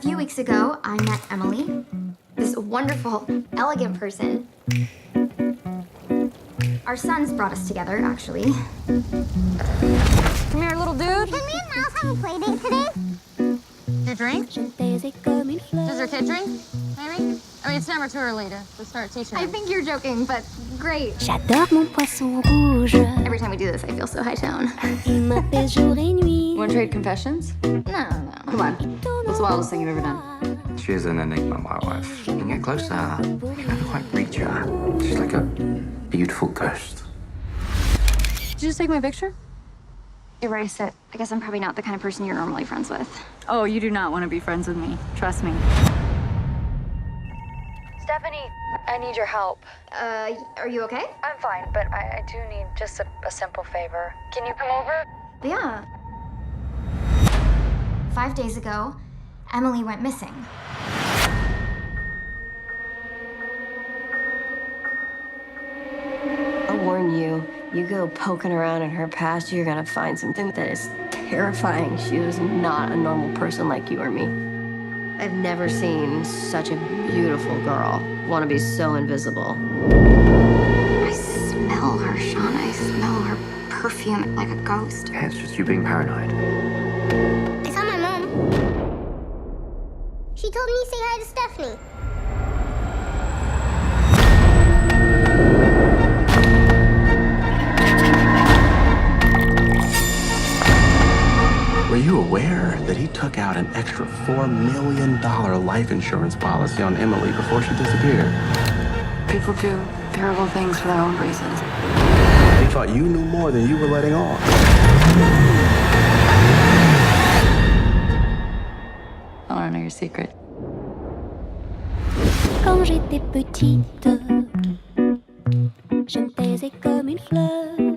few weeks ago, I met Emily, this wonderful, elegant person. Our sons brought us together, actually. Come here, little dude. Can me and Miles have a play date today? You drink? Does your kid drink? Maybe? I mean, it's never too early to start teaching I them. think you're joking, but great. J'adore mon poisson rouge. Every time we do this, I feel so high tone. Il m'appelle jour et nuit. Want to trade confessions? No. Come on. What's the wildest thing you've ever done? She is an enigma, my wife. You can get close to her. You can never quite reach her. She's like a beautiful ghost. Did you just take my picture? Erase it. I guess I'm probably not the kind of person you're normally friends with. Oh, you do not want to be friends with me. Trust me. Stephanie, I need your help. Are you okay? I'm fine, but I do need just a simple favor. Can you come over? Yeah. 5 days ago, Emily went missing. I warn you, you go poking around in her past, you're gonna find something that is terrifying. She was not a normal person like you or me. I've never seen such a beautiful girl want to be so invisible. I smell her, Sean. I smell her perfume like a ghost. Yeah, it's just you being paranoid. I saw my mom. She told me to say hi to Stephanie. Were you aware that he took out an extra $4 million life insurance policy on Emily before she disappeared? People do terrible things for their own reasons. He thought you knew more than you were letting on. I want to know your secret. Quand j'étais petite, je me taisais comme une fleur.